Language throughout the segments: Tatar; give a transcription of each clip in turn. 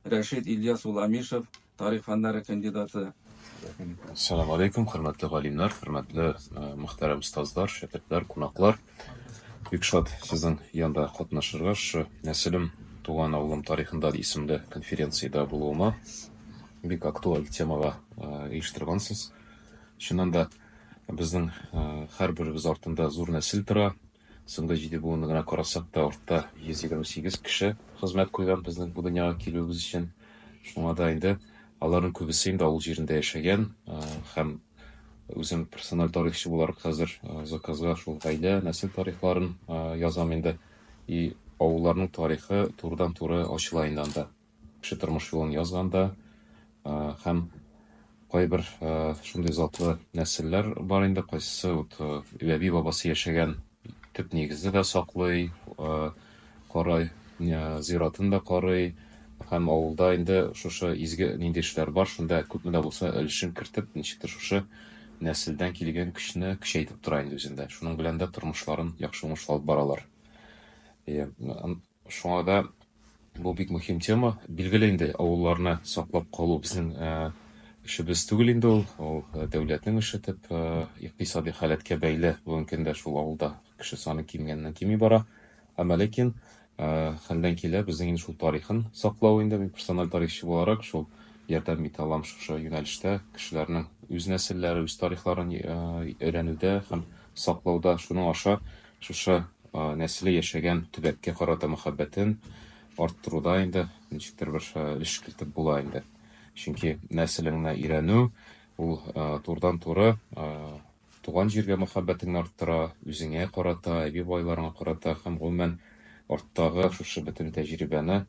Рәшит Ильяс Уламишев, тарих фәннәре кандидаты. Assalamu alaikum, hürmetli galimler, hürmetli muhterem ustazlar, şagirdler, konaklар. Бик шат сезнең янда катнашырга, нәселем туган авылым тарихында исемле конференцияда булуыма бик актуаль темага оештыргансыз. Чыннан да безнең һәрберебез артында зур нәсел тора. Соңгы 7 буынны гына карасак та артта 128 кеше хезмәт куйган безнең бу дөньяга килүебез өчен. Шуңа да инде аларның күбесе инде авыл җирендә яшәгән һәм үзем персональ тарихчы буларак хәзер заказга шул гаилә нәсел тарихларын язам инде. И авылларның тарихы турыдан-туры ачыла инде анда. Кеше тормыш юлын язганда һәм кайбер шундый затлы нәселләр бар инде, кайсысы әби бабасы яшәгән төп нигезне дә саклый, карай, зиратын да карый. Һәм авылда инде шушы изге нинди эшләр бар, шунда күпме дә булса өлешен кертеп, ничектер шушы нәселдән килгән кешене көчәйтеп тора инде үзендә. Шуның белән дә тормышларын яхшы уңышлап баралар. Шуңа да бу бик мөһим тема. Билгеле инде авылларны саклап калу безнең эшебез түгел инде ул дәүләтнең эше дип, икътисади халәткә бәйле бүгенге көндә шул авылда кеше саны кимгәннән кими бара. Әмма ләкин хәлдән килә безнең инде шул тарихын саклау инде мин персональ тарихчы буларак шул ярдәм итә алам шушы юнәлештә кешеләрнең үз нәселләре, үз тарихларын өйрәнүдә һәм саклауда, шуның аша шушы нәселе яшәгән төбәккә карата мәхәббәтен арттыруда инде ничектер бер эш кертеп була инде. Чөнки нәселеңне өйрәнү ул турыдан-туры туган җиргә мәхәббәтеңне арттыра, үзеңә карата, әби байларыңа карата һәм гомумән арттагы шушы бөтен тәҗрибәне,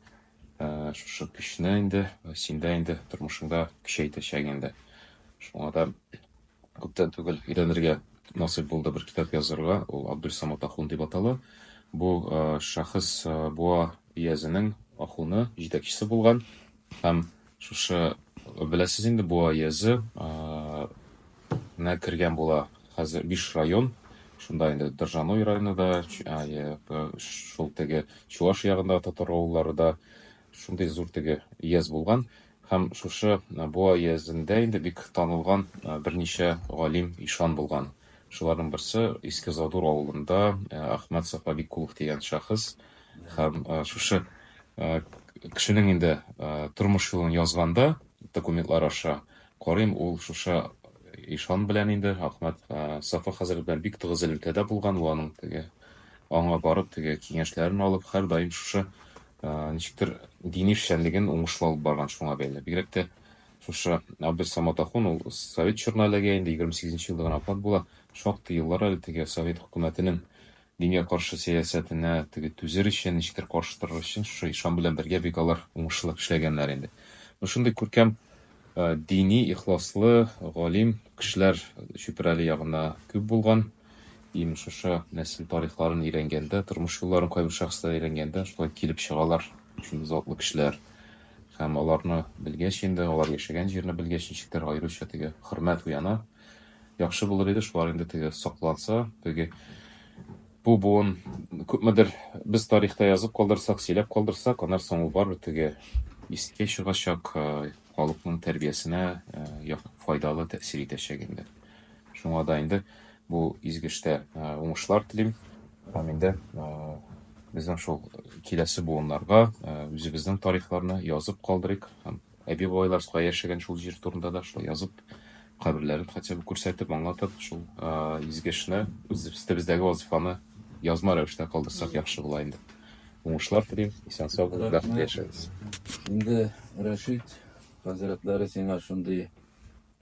шушы көчне инде синдә инде тормышыңда көчәйтәчәк инде. Шуңа да күптән түгел өйрәнергә насыйп булды бер китап язарга, ул Абдулсамат Ахун дип атала. Бу шәхес буа иязенең ахуны җитәкчесе булган һәм шушы беләсез инде буа иязе кергән була хәзер 5 район. Шунда инде Доржаной районында, шул теге Чуаш ягында татар авыллары да шундый зур теге ияз булган. Һәм шушы буа иязендә инде бик танылган берничә галим ишан булган. Шуларның берсе Иске Задур авылында Әхмәт Сафабикулов дигән шәхес. Һәм шушы кешенең инде тормыш юлын язганда документлар аша карыйм, ул шушы ишан белән инде Әхмәт Сафа хәзер белән бик тыгыз элемтәдә булган, аның теге аңа барып теге киңәшләрен алып, һәр даим шушы ничектер дини эшчәнлеген уңышлап барган шуңа бәйле. Бигрәк тә шушы Абдулсамат Ахун ул Совет журналыгы инде 28 елда гына вафат була. Шактый еллар әле теге Совет хөкүмәтенең дингә каршы сәясәтенә теге түзер өчен, ничектер каршы торыр өчен шушы ишан белән бергә бик алар уңышлы эшләгәннәр инде. Шундый күркәм дини, ихласлы, галим кешеләр Чүпрәле ягында күп булган. Шушы нәсел тарихларын өйрәнгәндә, тормыш юлларын кайбер шәхесләр өйрәнгәндә, шулай килеп чыгалар шундый затлы кешеләр. Һәм аларны белгәч инде, алар яшәгән җирне белгәч, ничектер аеруча теге хөрмәт уяна. Яхшы булыр иде шулар инде теге сакланса, теге бу буын күпмедер без тарихта язып калдырсак, сөйләп калдырсак, аннан соң ул барыбер теге искә чыгачак, халыкның тәрбиясенә файдалы тәэсир итәчәк инде. Шуңа да инде бу изге эштә уңышлар телим. Һәм инде безнең шул киләсе буыннарга үзебезнең тарихларны язып калдырыйк. Һәм әби бабайлар яшәгән шул җир турында да шул язып, каберләрен хәтта күрсәтеп, аңлатып, шул изге эшне үзебездәге вазифаны язма рәвештә калдырсак яхшы була инде. Уңышлар телим, исән сау булып бәхетле яшәгез. Инде Рәшит хәзрәтләре сиңа шундый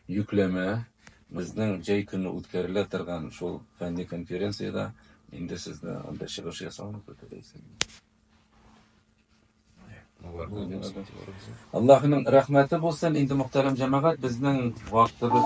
йөкләмә, безнең җәй көне үткәрелә торган шул фәнни конференцияда инде сезне анда чыгыш ясауны көтәләйсез. Аллаһның рәхмәте булсын. Инде мөхтәрәм җәмәгать, безнең вакытыбыз